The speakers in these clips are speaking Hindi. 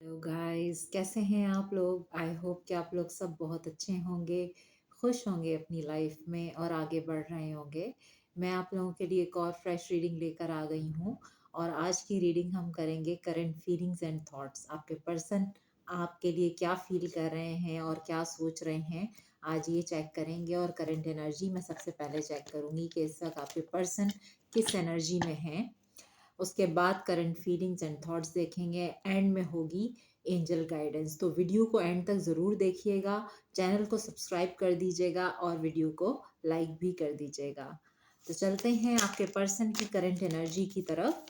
हेलो गाइस, कैसे हैं आप लोग? आई होप कि आप लोग सब बहुत अच्छे होंगे, खुश होंगे अपनी लाइफ में और आगे बढ़ रहे होंगे। मैं आप लोगों के लिए एक और फ्रेश रीडिंग लेकर आ गई हूँ और आज की रीडिंग हम करेंगे करंट फीलिंग्स एंड थॉट्स। आपके पर्सन आपके लिए क्या फील कर रहे हैं और क्या सोच रहे हैं, आज ये चेक करेंगे। और करंट एनर्जी मैं सबसे पहले चेक करूँगी कि इस वक्त आपके पर्सन किस एनर्जी में हैं। उसके बाद करंट फीलिंग्स एंड थॉट्स देखेंगे। एंड में होगी एंजल गाइडेंस। तो वीडियो को एंड तक ज़रूर देखिएगा, चैनल को सब्सक्राइब कर दीजिएगा और वीडियो को लाइक भी कर दीजिएगा। तो चलते हैं आपके पर्सन की करंट एनर्जी की तरफ।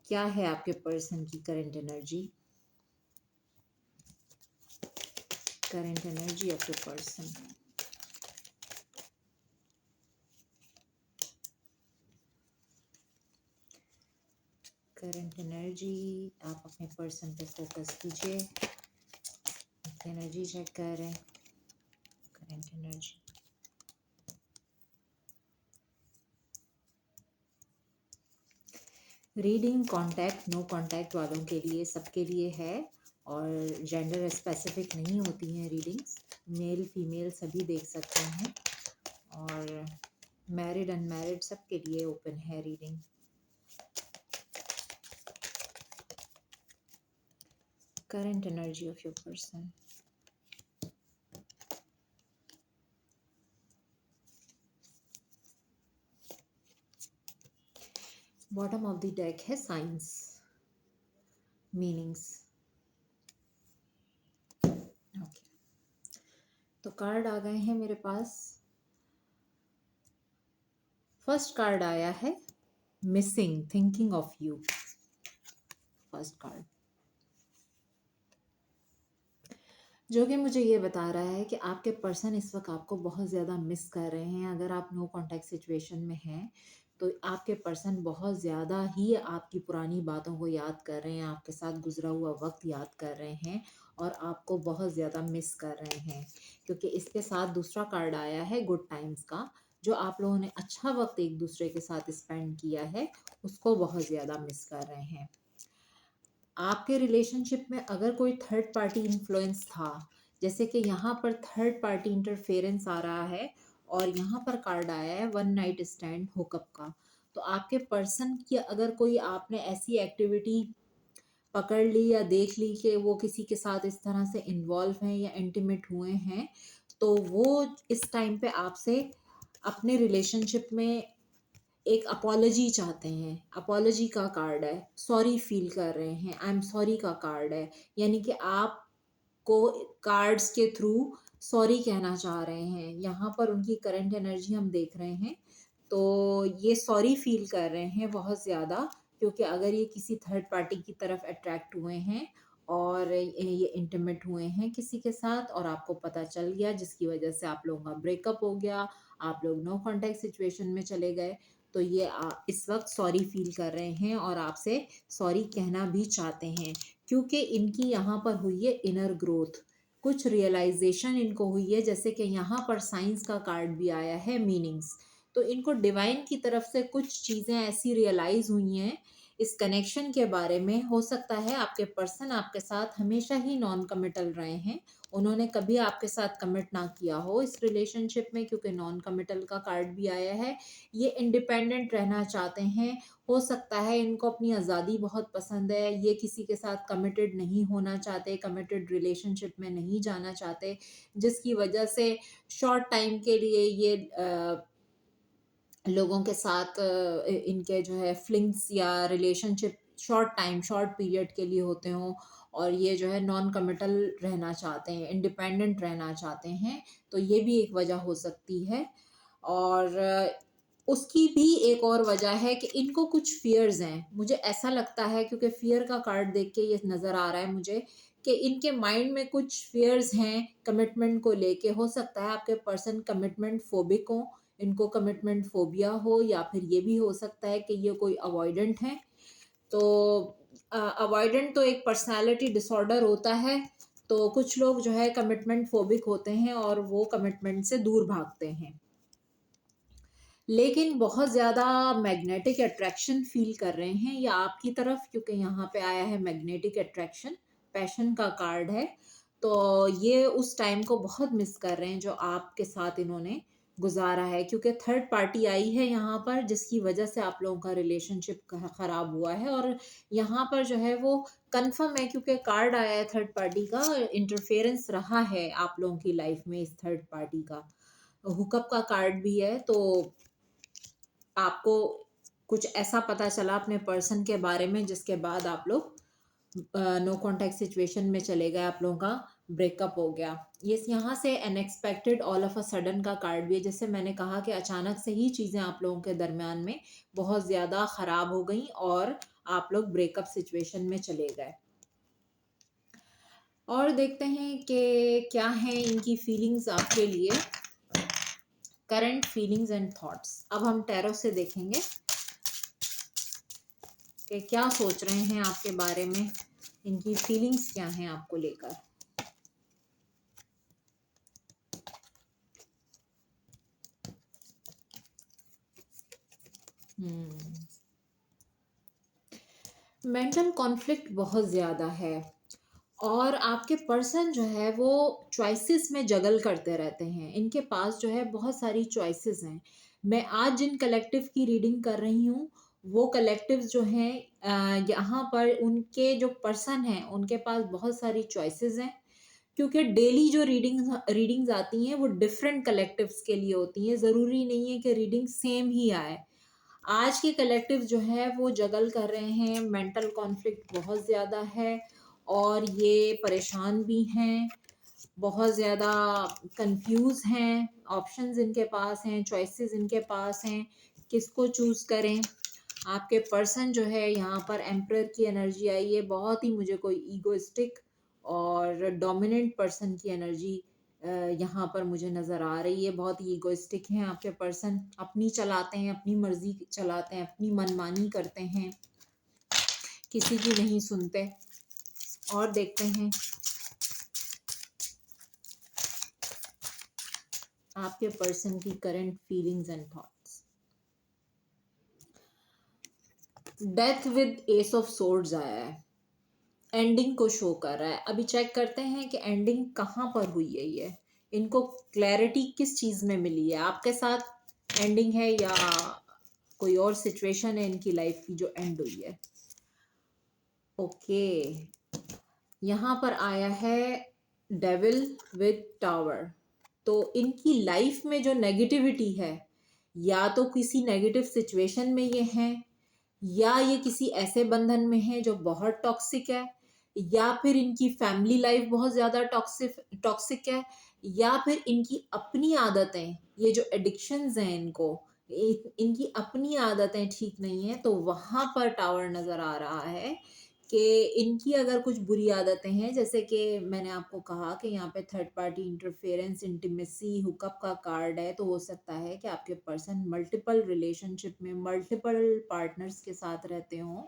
क्या है आपके पर्सन की current energy? Current energy of your person. Current energy, आप अपने पर्सन पे फोकस कीजिए। एनर्जी चेक कर रहे हैं। Current energy, reading contact no contact वालों के लिए, सबके लिए है और जेंडर स्पेसिफिक नहीं होती हैं रीडिंग्स। मेल फीमेल सभी देख सकते हैं और मैरिड अनमैरिड सबके लिए ओपन है reading. Current energy of your person. Bottom of the deck है साइंस, मीनिंग्स। ओके, तो कार्ड आ गए हैं मेरे पास। फर्स्ट कार्ड आया है missing, thinking of you. First card जो कि मुझे ये बता रहा है कि आपके पर्सन इस वक्त आपको बहुत ज़्यादा मिस कर रहे हैं। अगर आप नो कांटेक्ट सिचुएशन में हैं तो आपके पर्सन बहुत ज़्यादा ही आपकी पुरानी बातों को याद कर रहे हैं, आपके साथ गुजरा हुआ वक्त याद कर रहे हैं और आपको बहुत ज़्यादा मिस कर रहे हैं। क्योंकि इसके साथ दूसरा कार्ड आया है गुड टाइम्स का। जो आप लोगों ने अच्छा वक्त एक दूसरे के साथ स्पेंड किया है उसको बहुत ज़्यादा मिस कर रहे हैं। आपके रिलेशनशिप में अगर कोई थर्ड पार्टी इन्फ्लुएंस था, जैसे कि यहाँ पर थर्ड पार्टी इंटरफेरेंस आ रहा है और यहाँ पर कार्ड आया है वन नाइट स्टैंड हुकअप का। तो आपके पर्सन की अगर कोई आपने ऐसी एक्टिविटी पकड़ ली या देख ली कि वो किसी के साथ इस तरह से इन्वॉल्व हैं या इंटीमेट हुए हैं, तो वो इस टाइम पे आपसे अपने रिलेशनशिप में एक अपॉलजी चाहते हैं। अपॉलजी का कार्ड है, सॉरी फील कर रहे हैं, आई एम सॉरी का कार्ड है। यानी कि आपको कार्ड्स के थ्रू सॉरी कहना चाह रहे हैं। यहाँ पर उनकी करंट एनर्जी हम देख रहे हैं तो ये सॉरी फील कर रहे हैं बहुत ज़्यादा। क्योंकि अगर ये किसी थर्ड पार्टी की तरफ अट्रैक्ट हुए हैं और ये इंटीमेट हुए हैं किसी के साथ और आपको पता चल गया, जिसकी वजह से आप लोगों का ब्रेकअप हो गया, आप लोग नो कांटेक्ट सिचुएशन में चले गए, तो ये इस वक्त सॉरी फील कर रहे हैं और आपसे सॉरी कहना भी चाहते हैं। क्योंकि इनकी यहाँ पर हुई है इनर ग्रोथ, कुछ रियलाइजेशन इनको हुई है। जैसे कि यहाँ पर साइंस का कार्ड भी आया है मीनिंग्स। तो इनको डिवाइन की तरफ से कुछ चीज़ें ऐसी रियलाइज हुई हैं इस कनेक्शन के बारे में। हो सकता है आपके पर्सन आपके साथ हमेशा ही नॉन कमिटल रहे हैं, उन्होंने कभी आपके साथ कमिट ना किया हो इस रिलेशनशिप में, क्योंकि नॉन कमिटल का कार्ड भी आया है। ये इंडिपेंडेंट रहना चाहते हैं। हो सकता है इनको अपनी आज़ादी बहुत पसंद है, ये किसी के साथ कमिटेड नहीं होना चाहते, कमिटेड रिलेशनशिप में नहीं जाना चाहते, जिसकी वजह से शॉर्ट टाइम के लिए ये लोगों के साथ इनके जो है फ्लिंग्स या relationship short time short period के लिए होते हों और ये जो है नॉन कमिटल रहना चाहते हैं, इंडिपेंडेंट रहना चाहते हैं। तो ये भी एक वजह हो सकती है। और उसकी भी एक और वजह है कि इनको कुछ फियर्स हैं, मुझे ऐसा लगता है, क्योंकि फियर का कार्ड देख के ये नज़र आ रहा है मुझे कि इनके माइंड में कुछ फियर्स हैं कमिटमेंट को लेके। हो सकता है आपके पर्सन कमिटमेंट फोबिक हो, इनको कमिटमेंट फोबिया हो, या फिर ये भी हो सकता है कि ये कोई अवॉइडेंट है। तो अवॉइडेंट तो एक पर्सनालिटी डिसऑर्डर होता है। तो कुछ लोग जो है कमिटमेंट फोबिक होते हैं और वो कमिटमेंट से दूर भागते हैं। लेकिन बहुत ज़्यादा मैग्नेटिक अट्रैक्शन फ़ील कर रहे हैं या आपकी तरफ, क्योंकि यहाँ पे आया है मैग्नेटिक अट्रैक्शन, पैशन का कार्ड है। तो ये उस टाइम को बहुत मिस कर रहे हैं जो आपके साथ इन्होंने गुज़ारा है, क्योंकि थर्ड पार्टी आई है यहाँ पर जिसकी वज़ह से आप लोगों का रिलेशनशिप ख़राब हुआ है। और यहाँ पर जो है वो कन्फर्म है, क्योंकि कार्ड आया है थर्ड पार्टी का, इंटरफेरेंस रहा है आप लोगों की लाइफ़ में इस थर्ड पार्टी का। हुकअप का कार्ड भी है, तो आपको कुछ ऐसा पता चला अपने पर्सन के बारे में जिसके बाद आप लोग नो कांटेक्ट सिचुएशन में चले गए, आप लोगों का ब्रेकअप हो गया। ये यहाँ से unexpected all of a sudden का कार्ड भी है, जैसे मैंने कहा कि अचानक से ही चीज़ें आप लोगों के दरमियान में बहुत ज़्यादा ख़राब हो गई और आप लोग ब्रेकअप सिचुएशन में चले गए। और देखते हैं कि क्या है इनकी फीलिंग्स आपके लिए, करंट फीलिंग्स एंड थॉट्स। अब हम टैरो से देखेंगे कि क्या सोच रहे हैं आपके बारे में, इनकी फीलिंग्स क्या हैं आपको लेकर। मेंटल कॉन्फ्लिक्ट बहुत ज़्यादा है और आपके पर्सन जो है वो चॉइसेस में जगल करते रहते हैं। इनके पास जो है बहुत सारी चॉइसेस हैं। मैं आज जिन कलेक्टिव की रीडिंग कर रही हूँ वो कलेक्टिव जो हैं यहाँ पर उनके जो पर्सन हैं उनके पास बहुत सारी चॉइसेस हैं, क्योंकि डेली जो रीडिंग्स आती हैं वो डिफरेंट कलेक्टिव्स के लिए होती हैं। ज़रूरी नहीं है कि रीडिंग सेम ही आए। आज के कलेक्टिव जो है वो जगल कर रहे हैं, मेंटल कॉन्फ्लिक्ट बहुत ज़्यादा है और ये परेशान भी हैं, बहुत ज़्यादा कंफ्यूज हैं, ऑप्शंस इनके पास हैं, चॉइसेस इनके पास हैं, किसको चूज़ करें। आपके पर्सन जो है यहाँ पर एम्परर की एनर्जी आई है, बहुत ही मुझे कोई ईगोइस्टिक और डोमिनेंट पर्सन की एनर्जी यहाँ पर मुझे नज़र आ रही है। बहुत ही ईगोइस्टिक हैं आपके पर्सन, अपनी चलाते हैं, अपनी मर्जी चलाते हैं, अपनी मनमानी करते हैं, किसी की नहीं सुनते। और देखते हैं आपके पर्सन की current feelings and thoughts. Death with S of swords आया है, एंडिंग को शो कर रहा है। अभी चेक करते हैं कि एंडिंग कहाँ पर हुई है। ये इनको क्लैरिटी किस चीज़ में मिली है, आपके साथ एंडिंग है या कोई और सिचुएशन है इनकी लाइफ की जो एंड हुई है। ओके, यहाँ पर आया है डेविल विद टावर। तो इनकी लाइफ में जो नेगेटिविटी है, या तो किसी नेगेटिव सिचुएशन में ये हैं, या ये किसी ऐसे बंधन में है जो बहुत टॉक्सिक है, या फिर इनकी फैमिली लाइफ बहुत ज़्यादा टॉक्सिक टॉक्सिक है, या फिर इनकी अपनी आदतें, ये जो एडिक्शंस हैं इनको, इनकी अपनी आदतें ठीक नहीं है। तो वहाँ पर टावर नज़र आ रहा है कि इनकी अगर कुछ बुरी आदतें हैं, जैसे कि मैंने आपको कहा कि यहाँ पे third party interference, intimacy, hookup का कार्ड है, तो हो सकता है कि आपके पर्सन मल्टीपल रिलेशनशिप में मल्टीपल पार्टनर्स के साथ रहते हों।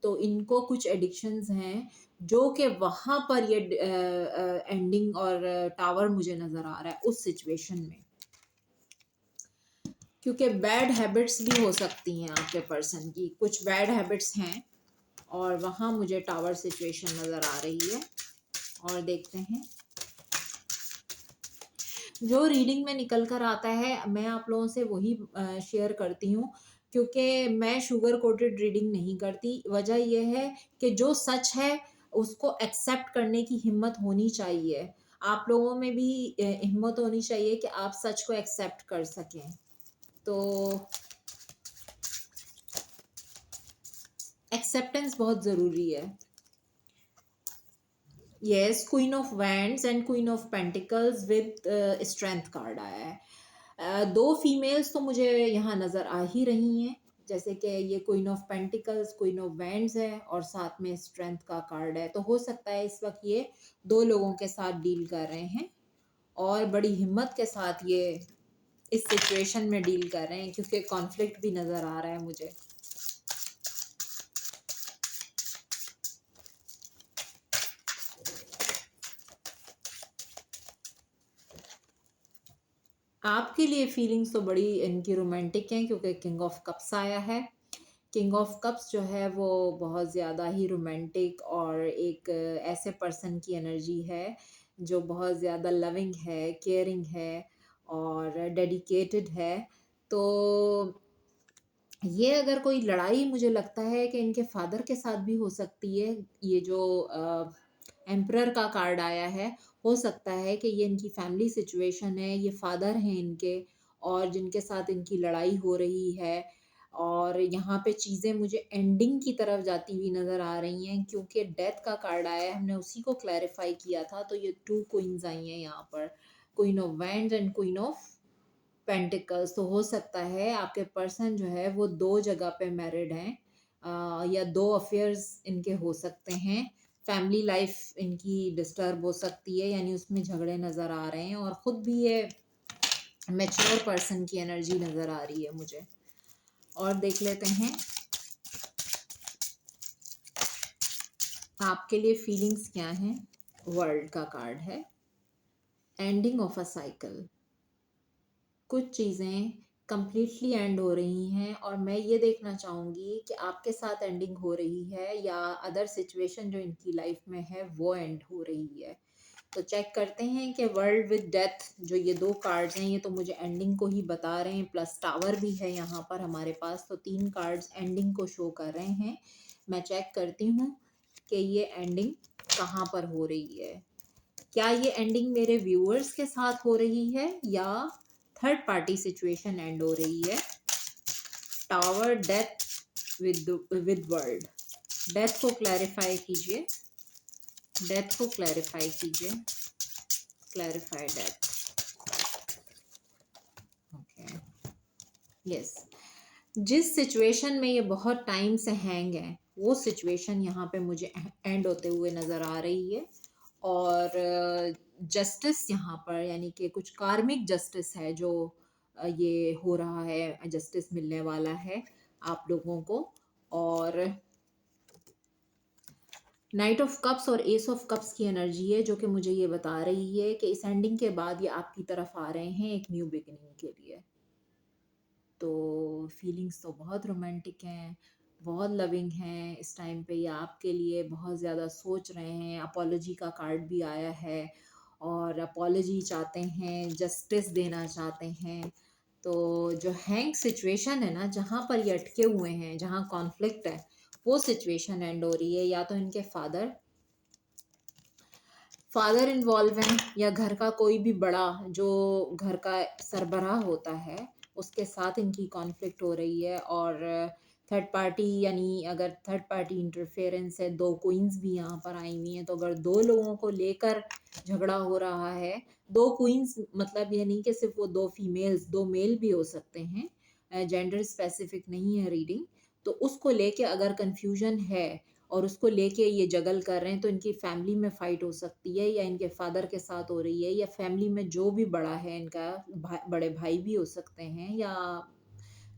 तो इनको कुछ एडिक्शंस हैं जो कि वहाँ पर ये एंडिंग और टावर मुझे नज़र आ रहा है उस सिचुएशन में, क्योंकि बैड हैबिट्स भी हो सकती हैं आपके पर्सन की, कुछ बैड हैबिट्स हैं और वहाँ मुझे टावर सिचुएशन नज़र आ रही है। और देखते हैं जो रीडिंग में निकल कर आता है, मैं आप लोगों से वही शेयर करती हूँ, क्योंकि मैं शुगर कोटेड रीडिंग नहीं करती। वजह यह है कि जो सच है उसको एक्सेप्ट करने की हिम्मत होनी चाहिए। आप लोगों में भी हिम्मत होनी चाहिए कि आप सच को एक्सेप्ट कर सकें। तो एक्सेप्टेंस बहुत ज़रूरी है। Yes, queen of wands and queen of pentacles with strength card आया है। दो फीमेल्स तो मुझे यहाँ नज़र आ ही रही हैं, जैसे कि ये queen of pentacles, queen of wands है और साथ में स्ट्रेंथ का कार्ड है। तो हो सकता है इस वक्त ये दो लोगों के साथ डील कर रहे हैं और बड़ी हिम्मत के साथ ये इस सिचुएशन में डील कर रहे हैं, क्योंकि कॉन्फ्लिक्ट भी नज़र आ रहा है मुझे। आपके लिए फीलिंग्स तो बड़ी इनकी रोमांटिक हैं क्योंकि किंग ऑफ कप्स आया है। किंग ऑफ कप्स जो है वो बहुत ज़्यादा ही रोमांटिक और एक ऐसे पर्सन की एनर्जी है जो बहुत ज़्यादा लविंग है, केयरिंग है और डेडिकेटेड है। तो ये अगर कोई लड़ाई मुझे लगता है कि इनके फादर के साथ भी हो सकती है। ये जो एम्परर का कार्ड आया है, हो सकता है कि ये इनकी फैमिली सिचुएशन है, ये फादर हैं इनके और जिनके साथ इनकी लड़ाई हो रही है। और यहाँ पे चीज़ें मुझे एंडिंग की तरफ जाती हुई नज़र आ रही हैं क्योंकि डेथ का कार्ड आया है, हमने उसी को क्लैरिफाई किया था। तो ये 2 क्वीन्स आई हैं यहाँ पर, queen of wands and queen of pentacles. तो हो सकता है आपके पर्सन जो है वो 2 जगह पे मैरिड हैं, या 2 अफेयर्स इनके हो सकते हैं। फैमिली लाइफ इनकी डिस्टर्ब हो सकती है, यानी उसमें झगड़े नज़र आ रहे हैं और खुद भी ये मैच्योर पर्सन की एनर्जी नज़र आ रही है मुझे। और देख लेते हैं आपके लिए फीलिंग्स क्या हैं। वर्ल्ड का कार्ड है, एंडिंग ऑफ अ साइकिल। कुछ चीज़ें कंप्लीटली एंड हो रही हैं और मैं ये देखना चाहूँगी कि आपके साथ एंडिंग हो रही है या अदर सिचुएशन जो इनकी लाइफ में है वो एंड हो रही है। तो चेक करते हैं कि वर्ल्ड विद डेथ जो ये 2 कार्ड्स हैं ये तो मुझे एंडिंग को ही बता रहे हैं, प्लस टावर भी है यहाँ पर हमारे पास, तो 3 कार्ड्स एंडिंग को शो कर रहे हैं। मैं चेक करती हूँ कि ये एंडिंग कहाँ पर हो रही है। क्या ये एंडिंग मेरे व्यूअर्स के साथ हो रही है या थर्ड पार्टी सिचुएशन एंड हो रही है। Tower, death with world. Death को क्लैरिफाई कीजिए, डेथ को क्लैरिफाई कीजिए, क्लैरिफाई डेथ। Okay, yes. जिस सिचुएशन में ये बहुत टाइम से हैंग है वो सिचुएशन यहाँ पे मुझे एंड होते हुए नज़र आ रही है। और जस्टिस यहाँ पर यानी कि कुछ कार्मिक जस्टिस है जो ये हो रहा है, जस्टिस मिलने वाला है आप लोगों को। और नाइट ऑफ कप्स और एस ऑफ कप्स की एनर्जी है जो कि मुझे ये बता रही है कि इस एंडिंग के बाद ये आपकी तरफ आ रहे हैं एक न्यू बिगिनिंग के लिए। तो फीलिंग्स तो बहुत रोमांटिक हैं, बहुत लविंग हैं। इस टाइम पे ये आपके लिए बहुत ज़्यादा सोच रहे हैं। अपॉलॉजी का कार्ड भी आया है और अपॉलॉजी चाहते हैं, जस्टिस देना चाहते हैं। तो जो हैंग सिचुएशन है ना, जहाँ पर ये अटके हुए हैं, जहाँ कॉन्फ्लिक्ट है, वो सिचुएशन एंड हो रही है। या तो इनके फादर इन्वॉल्व हैं या घर का कोई भी बड़ा जो घर का सरबराह होता है उसके साथ इनकी कॉन्फ्लिक्ट हो रही है। और थर्ड पार्टी यानी अगर थर्ड पार्टी इंटरफेरेंस है, 2 क्वींस भी यहाँ पर आई हुई हैं। तो अगर 2 लोगों को लेकर झगड़ा हो रहा है, 2 क्वींस मतलब ये नहीं कि सिर्फ वो 2 फीमेल्स, 2 मेल भी हो सकते हैं, जेंडर स्पेसिफिक नहीं है रीडिंग। तो उसको लेके अगर कंफ्यूजन है और उसको लेके ये जगल कर रहे हैं तो इनकी फैमिली में फाइट हो सकती है या इनके फादर के साथ हो रही है या फैमिली में जो भी बड़ा है इनका बड़े भाई भी हो सकते हैं या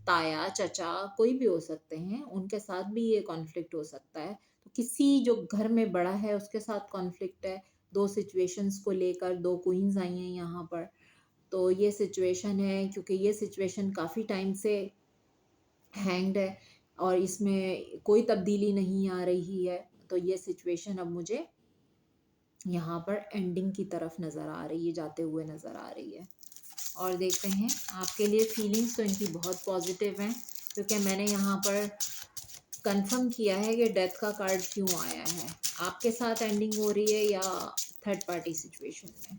ताया चचा कोई भी हो सकते हैं, उनके साथ भी ये कॉन्फ्लिक्ट हो सकता है। तो किसी जो घर में बड़ा है उसके साथ कॉन्फ्लिक्ट है। 2 सिचुएशंस को लेकर 2 क्वींस आई हैं यहाँ पर। तो ये सिचुएशन है क्योंकि ये सिचुएशन काफ़ी टाइम से हैंग्ड है और इसमें कोई तब्दीली नहीं आ रही है। तो ये सिचुएशन अब मुझे यहाँ पर एंडिंग की तरफ नज़र आ रही है, जाते हुए नज़र आ रही है। और देखते हैं आपके लिए फीलिंग्स तो इनकी बहुत पॉजिटिव हैं क्योंकि मैंने यहाँ पर कंफर्म किया है कि डेथ का कार्ड क्यों आया है। आपके साथ एंडिंग हो रही है या थर्ड पार्टी सिचुएशन में,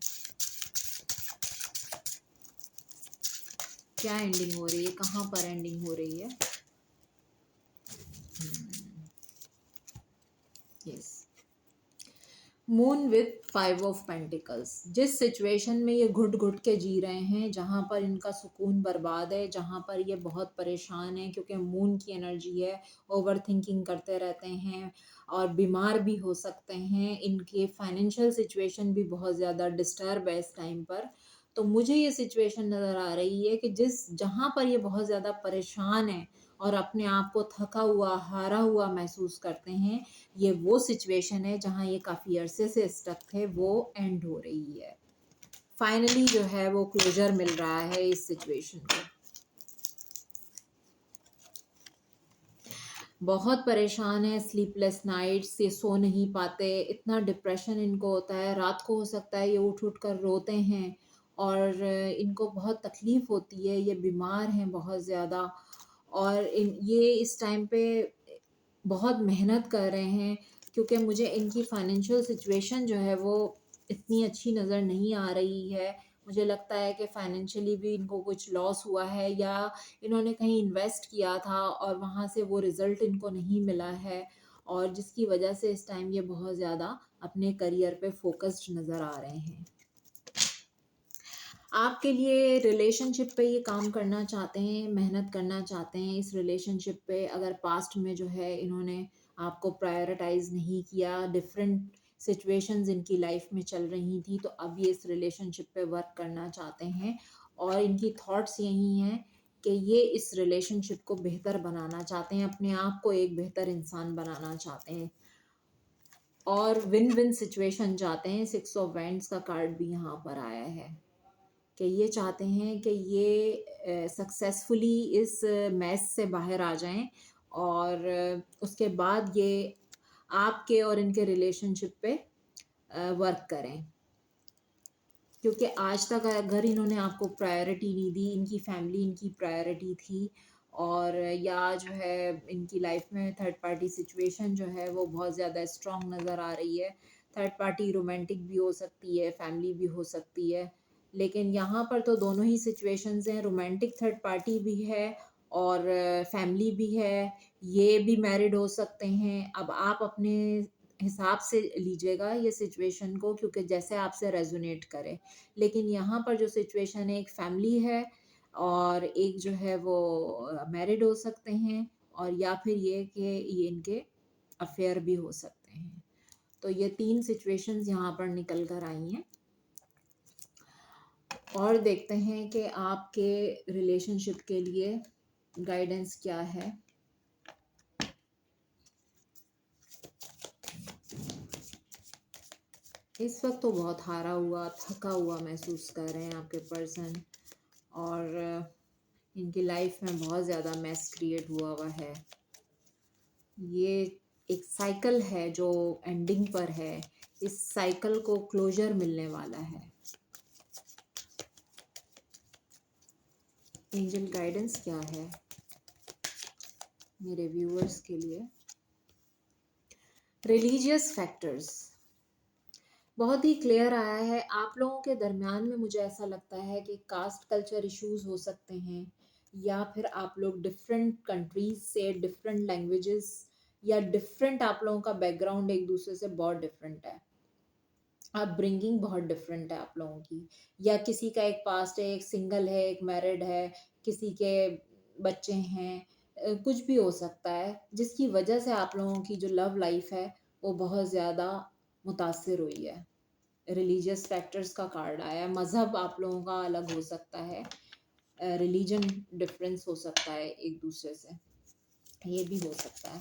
क्या एंडिंग हो रही है, कहाँ पर एंडिंग हो रही है। Yes, moon with 5 of pentacles. जिस सिचुएशन में ये घुट घुट के जी रहे हैं, जहाँ पर इनका सुकून बर्बाद है, जहाँ पर ये बहुत परेशान है क्योंकि मून की एनर्जी है, ओवर थिंकिंग करते रहते हैं और बीमार भी हो सकते हैं। इनके फाइनेंशियल सिचुएशन भी बहुत ज़्यादा डिस्टर्ब है इस टाइम पर। तो मुझे ये सिचुएशन नज़र आ रही है कि जहाँ पर ये बहुत ज़्यादा परेशान है और अपने आप को थका हुआ, हारा हुआ महसूस करते हैं, ये वो सिचुएशन है जहाँ ये काफ़ी अरसे से स्टक थे, वो एंड हो रही है। फाइनली जो है वो क्लोजर मिल रहा है इस सिचुएशन को। बहुत परेशान है, स्लीपलेस नाइट्स, ये सो नहीं पाते, इतना डिप्रेशन इनको होता है, रात को हो सकता है ये उठ उठ कर रोते हैं और इनको बहुत तकलीफ़ होती है, ये बीमार हैं बहुत ज़्यादा और ये इस टाइम पे बहुत मेहनत कर रहे हैं क्योंकि मुझे इनकी फाइनेंशियल सिचुएशन जो है वो इतनी अच्छी नज़र नहीं आ रही है। मुझे लगता है कि फाइनेंशियली भी इनको कुछ लॉस हुआ है या इन्होंने कहीं इन्वेस्ट किया था और वहाँ से वो रिज़ल्ट इनको नहीं मिला है और जिसकी वजह से इस टाइम ये बहुत ज़्यादा अपने करियर पे फ़ोकस्ड नज़र आ रहे हैं। आपके लिए रिलेशनशिप पे ये काम करना चाहते हैं, मेहनत करना चाहते हैं इस रिलेशनशिप पे। अगर पास्ट में जो है इन्होंने आपको प्रायोरिटाइज़ नहीं किया, डिफरेंट सिचुएशंस इनकी लाइफ में चल रही थी, तो अब ये इस रिलेशनशिप पे वर्क करना चाहते हैं और इनकी थॉट्स यही हैं कि ये इस रिलेशनशिप को बेहतर बनाना चाहते हैं, अपने आप को एक बेहतर इंसान बनाना चाहते हैं और विन विन सिचुएशन चाहते हैं। 6 ऑफ वैंड्स का कार्ड भी यहाँ पर आया है कि ये चाहते हैं कि ये सक्सेसफुली इस मैस से बाहर आ जाएं और उसके बाद ये आपके और इनके रिलेशनशिप पे वर्क करें क्योंकि आज तक अगर इन्होंने आपको प्रायोरिटी नहीं दी, इनकी फैमिली इनकी प्रायोरिटी थी और या जो है इनकी लाइफ में थर्ड पार्टी सिचुएशन जो है वो बहुत ज़्यादा स्ट्रॉन्ग नज़र आ रही है। थर्ड पार्टी रोमांटिक भी हो सकती है, फैमिली भी हो सकती है, लेकिन यहाँ पर तो दोनों ही सिचुएशंस हैं। रोमांटिक थर्ड पार्टी भी है और फैमिली भी है, ये भी मैरिड हो सकते हैं। अब आप अपने हिसाब से लीजिएगा ये सिचुएशन को क्योंकि जैसे आपसे रेजोनेट करे, लेकिन यहाँ पर जो सिचुएशन है एक फैमिली है और एक जो है वो मैरिड हो सकते हैं और या फिर ये कि ये इनके अफेयर भी हो सकते हैं। तो ये 3 सिचुएशंस यहाँ पर निकल कर आई हैं और देखते हैं कि आपके रिलेशनशिप के लिए गाइडेंस क्या है। इस वक्त तो बहुत हारा हुआ, थका हुआ महसूस कर रहे हैं आपके पर्सन और इनकी लाइफ में बहुत ज़्यादा मैस क्रिएट हुआ हुआ है। ये एक साइकिल है जो एंडिंग पर है, इस साइकिल को क्लोजर मिलने वाला है। एंजल गाइडेंस क्या है मेरे व्यूअर्स के लिए? रिलीजियस फैक्टर्स बहुत ही क्लियर आया है। आप लोगों के दरमियान में मुझे ऐसा लगता है कि कास्ट कल्चर इश्यूज हो सकते हैं या फिर आप लोग डिफरेंट कंट्रीज से, डिफरेंट लैंग्वेजेस या डिफरेंट आप लोगों का बैकग्राउंड एक दूसरे से बहुत डिफरेंट है। अपब्रिंगिंग बहुत डिफरेंट है आप लोगों की, या किसी का एक पास्ट है, एक सिंगल है, एक मैरिड है, किसी के बच्चे हैं, कुछ भी हो सकता है जिसकी वजह से आप लोगों की जो लव लाइफ है वो बहुत ज़्यादा मुतासिर हुई है। रिलीजियस फैक्टर्स का कार्ड आया है। मज़हब आप लोगों का अलग हो सकता है, रिलीजन डिफरेंस हो सकता है एक दूसरे से, ये भी हो सकता है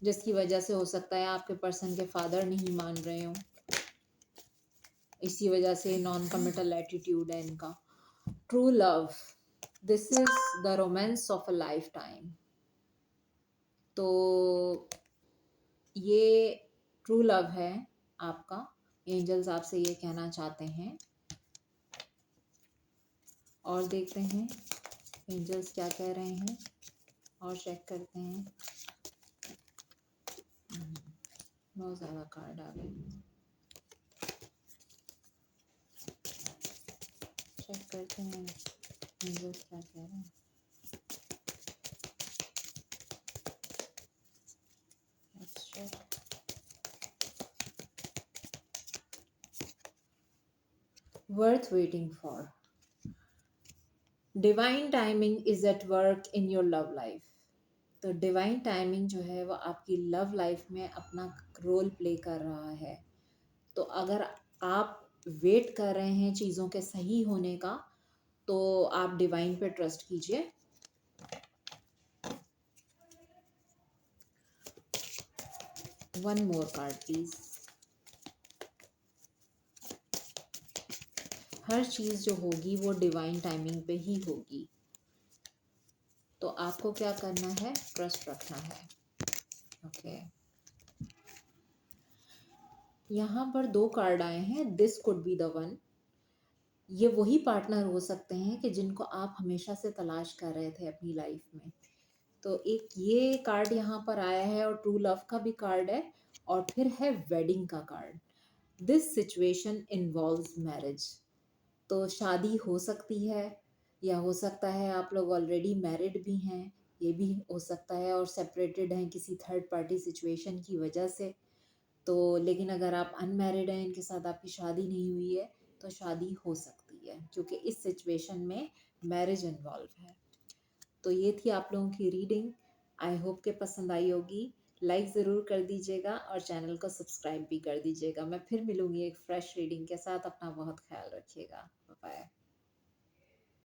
जिसकी वजह से हो सकता है आपके पर्सन के फादर नहीं मान रहे हो, इसी वजह से नॉन कमिटल एटीट्यूड है इनका। True love, this is the romance of a life time. तो ये ट्रू लव है आपका। एंजल्स आपसे ये कहना चाहते हैं और देखते हैं एंजल्स क्या कह रहे हैं और चेक करते हैं। बहुत ज़्यादा कार्ड आ गए, चेक करते हैं एंजल्स क्या कह रहे हैं। Let's check. Worth waiting for. Divine timing is at work in your love life. तो डिवाइन टाइमिंग जो है वो आपकी लव लाइफ में अपना रोल प्ले कर रहा है। तो अगर आप वेट कर रहे हैं चीज़ों के सही होने का तो आप डिवाइन पे ट्रस्ट कीजिए। One more card please. हर चीज़ जो होगी वो डिवाइन टाइमिंग पे ही होगी। तो आपको क्या करना है? ट्रस्ट रखना है। ओके, यहाँ पर 2 कार्ड आए हैं, this could be the one. ये वही पार्टनर हो सकते हैं कि जिनको आप हमेशा से तलाश कर रहे थे अपनी लाइफ में। तो एक ये कार्ड यहाँ पर आया है और ट्रू लव का भी कार्ड है और फिर है वेडिंग का card. This situation involves marriage. तो शादी हो सकती है या हो सकता है आप लोग ऑलरेडी मैरिड भी हैं, ये भी हो सकता है, और सेपरेटेड हैं किसी थर्ड पार्टी सिचुएशन की वजह से। तो लेकिन अगर आप अनमैरिड हैं, इनके साथ आपकी शादी नहीं हुई है, तो शादी हो सकती है क्योंकि इस सिचुएशन में मैरिज इन्वॉल्व है। तो ये थी आप लोगों की रीडिंग। आई होप के पसंद आई होगी। लाइक ज़रूर कर दीजिएगा और चैनल को सब्सक्राइब भी कर दीजिएगा। मैं फिर मिलूंगी एक फ्रेश रीडिंग के साथ। अपना बहुत ख्याल रखिएगा। Bye bye.